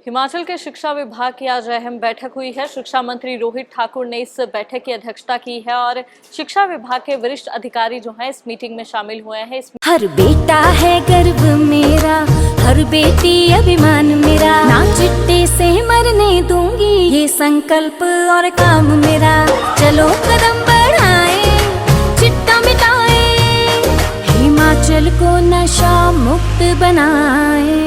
हिमाचल के शिक्षा विभाग की आज अहम बैठक हुई है। शिक्षा मंत्री रोहित ठाकुर ने इस बैठक की अध्यक्षता की है और शिक्षा विभाग के वरिष्ठ अधिकारी जो हैं इस मीटिंग में शामिल हुए हैं। हर बेटा है गर्व मेरा, हर बेटी अभिमान मेरा, ना चिट्टे से मरने दूंगी ये संकल्प और काम मेरा। चलो कदम बढ़ाएं, चिट्टा मिटाएं, हिमाचल को नशा मुक्त बनाएं।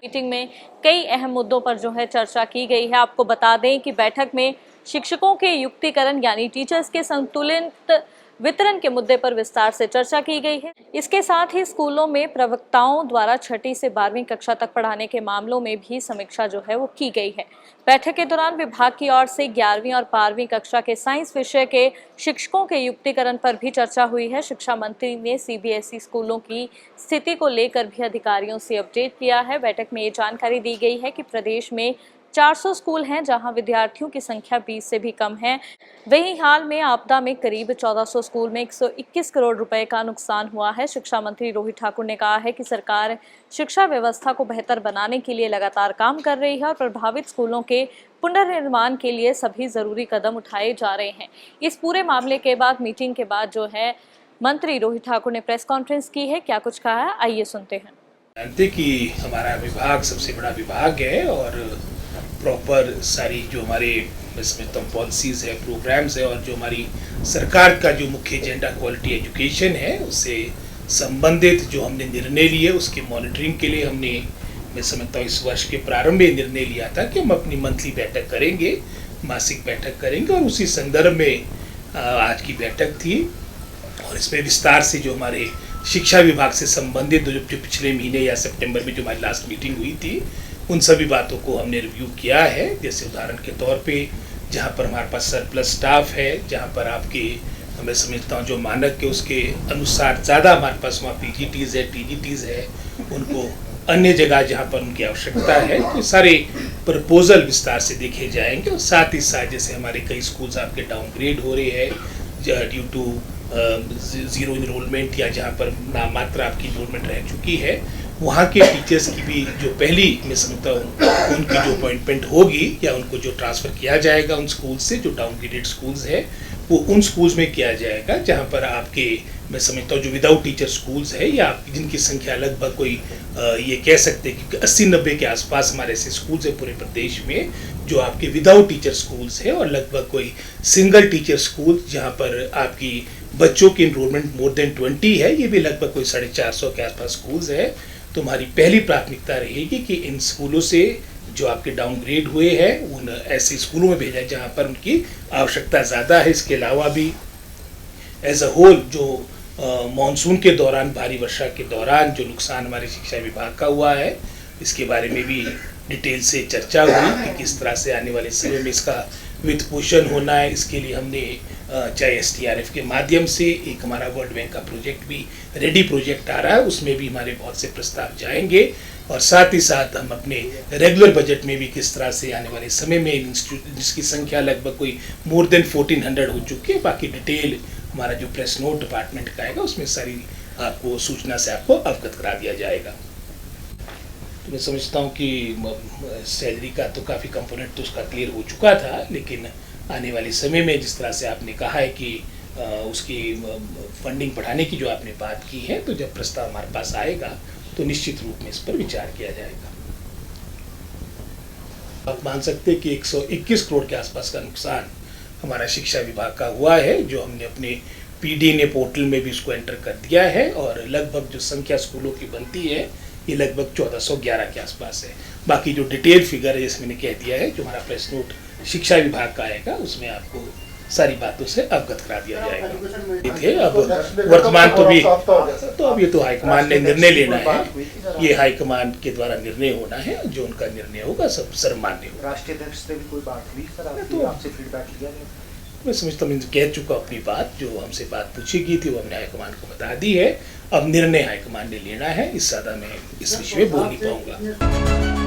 मीटिंग में कई अहम मुद्दों पर जो है चर्चा की गई है। आपको बता दें कि बैठक में शिक्षकों के युक्तिकरण यानी टीचर्स के संतुलित वितरण के मुद्दे पर विस्तार से चर्चा की गई है। इसके साथ ही स्कूलों में प्रवक्ताओं द्वारा 6ठी से 12वीं कक्षा तक पढ़ाने के मामलों में भी समीक्षा जो है वो की गई है। बैठक के दौरान विभाग की ओर से 11वीं और 12वीं कक्षा के साइंस विषय के शिक्षकों के युक्तिकरण पर भी चर्चा हुई है। शिक्षा मंत्री ने सीबीएसई स्कूलों की स्थिति को लेकर भी अधिकारियों से अपडेट किया है। बैठक में ये जानकारी दी गई है कि प्रदेश में 400 स्कूल हैं जहां विद्यार्थियों की संख्या 20 से भी कम है। वहीं हाल में आपदा में करीब 1400 स्कूल में 121 करोड़ रुपए का नुकसान हुआ है। शिक्षा मंत्री रोहित ठाकुर ने कहा है कि सरकार शिक्षा व्यवस्था को बेहतर बनाने के लिए लगातार काम कर रही है और प्रभावित स्कूलों के पुनर्निर्माण के लिए सभी जरूरी कदम उठाए जा रहे हैं। इस पूरे मामले के बाद मीटिंग के बाद जो है मंत्री रोहित ठाकुर ने प्रेस कॉन्फ्रेंस की है। क्या कुछ कहा है, आइए सुनते हैं। जानते कि हमारा विभाग सबसे बड़ा विभाग है और प्रॉपर सारी जो हमारे इसमें तो पॉलिसीज़ है, प्रोग्राम्स है और जो हमारी सरकार का जो मुख्य एजेंडा क्वालिटी एजुकेशन है उससे संबंधित जो हमने निर्णय लिए उसके मॉनिटरिंग के लिए हमने, मैं समझता हूँ, इस वर्ष के प्रारंभ में निर्णय लिया था कि हम अपनी मंथली बैठक करेंगे, मासिक बैठक करेंगे और उसी संदर्भ में आज की बैठक थी। और इसमें विस्तार से जो हमारे शिक्षा विभाग से संबंधित जो पिछले महीने या सितंबर में जो हमारी लास्ट मीटिंग हुई थी उन सभी बातों को हमने रिव्यू किया है। जैसे उदाहरण के तौर पे जहाँ पर हमारे पास सरप्लस स्टाफ है, जहाँ पर आपके मैं समझता हूँ जो मानक के उसके अनुसार ज़्यादा हमारे पास वहाँ पीजीटीज़ है, टीजीटीज़ है, उनको अन्य जगह जहाँ पर उनकी आवश्यकता है तो सारे प्रपोजल विस्तार से देखे जाएंगे। और साथ ही साथ जैसे हमारे कई स्कूल्स आपके डाउनग्रेड हो रहे हैं ड्यू टू ज़ीरो इनरोलमेंट या जहाँ पर नामात्र आपकी इनरोलमेंट रह चुकी है, वहाँ के टीचर्स की भी जो पहली मैं समझता हूँ उनकी जो अपॉइंटमेंट होगी या उनको जो ट्रांसफ़र किया जाएगा उन स्कूल से जो डाउनग्रेडेड स्कूल्स है वो उन स्कूल्स में किया जाएगा जहाँ पर आपके मैं समझता हूँ जो विदाउट टीचर स्कूल्स है या जिनकी संख्या लगभग कोई ये कह सकते हैं कि 80-90 के आसपास हमारे ऐसे स्कूल्स है पूरे प्रदेश में जो आपके विदाउट टीचर स्कूल्स है और लगभग कोई सिंगल टीचर स्कूल जहाँ पर आपकी बच्चों की इनरोलमेंट मोर देन 20 है, ये भी लगभग कोई 450 के आसपास स्कूल्स है। तो हमारी पहली प्राथमिकता रहेगी कि इन स्कूलों से जो आपके डाउनग्रेड हुए हैं उन ऐसे स्कूलों में भेजा जहाँ पर उनकी आवश्यकता ज़्यादा है। इसके अलावा भी एज अ होल जो मानसून के दौरान भारी वर्षा के दौरान जो नुकसान हमारे शिक्षा विभाग का हुआ है इसके बारे में भी डिटेल से चर्चा हुई कि किस तरह से आने वाले समय में इसका वित्त पोषण होना है। इसके लिए हमने चाहे STRF के माध्यम से एक हमारा वर्ल्ड बैंक का प्रोजेक्ट भी रेडी प्रोजेक्ट आ रहा है, उसमें भी हमारे बहुत से प्रस्ताव जाएंगे। और साथ ही साथ हम अपने रेगुलर बजट में भी किस तरह से आने वाले समय में इंस्टीट्यूट जिसकी संख्या लगभग कोई मोर देन 1400 हो चुकी है, बाकी डिटेल हमारा जो प्रेस नोट डिपार्टमेंट का आएगा उसमें सारी आपको सूचना से आपको अवगत करा दिया जाएगा। तो मैं समझता हूँ कि सैलरी का तो काफ़ी कंपोनेंट तो उसका क्लियर हो चुका था, लेकिन आने वाले समय में जिस तरह से आपने कहा है कि उसकी फंडिंग बढ़ाने की जो आपने बात की है, तो जब प्रस्ताव हमारे पास आएगा तो निश्चित रूप में इस पर विचार किया जाएगा। आप मान सकते हैं कि 121 करोड़ के आसपास का नुकसान हमारा शिक्षा विभाग का हुआ है, जो हमने अपने PD ने पोर्टल में भी उसको एंटर कर दिया है। और लगभग जो संख्या स्कूलों की बनती है ये लगभग 1411 के आसपास है। बाकी जो डिटेल फिगर है जैसे मैंने कह दिया है जो हमारा प्रेस नोट शिक्षा विभाग का आएगा उसमें आपको सारी बातों से अवगत करा दिया जाएगा। थे अब वर्तमान तो अब ये तो हाईकमान ने निर्णय लेना है, ये हाईकमान के द्वारा निर्णय होना है, जो उनका निर्णय होगा सब सर्वमान्य होगा। राष्ट्रीय अध्यक्ष से भी कोई बात हुई सर, तो आपसे फीडबैक लिया गया? मैं समझता हूँ कह चुका अपनी बात, जो हमसे बात पूछी गई थी वो हमने हाईकमान को बता दी है। अब निर्णय हाईकमान ने लेना है, इस ज़्यादा मैं इस विषय में बोल नहीं पाऊंगा।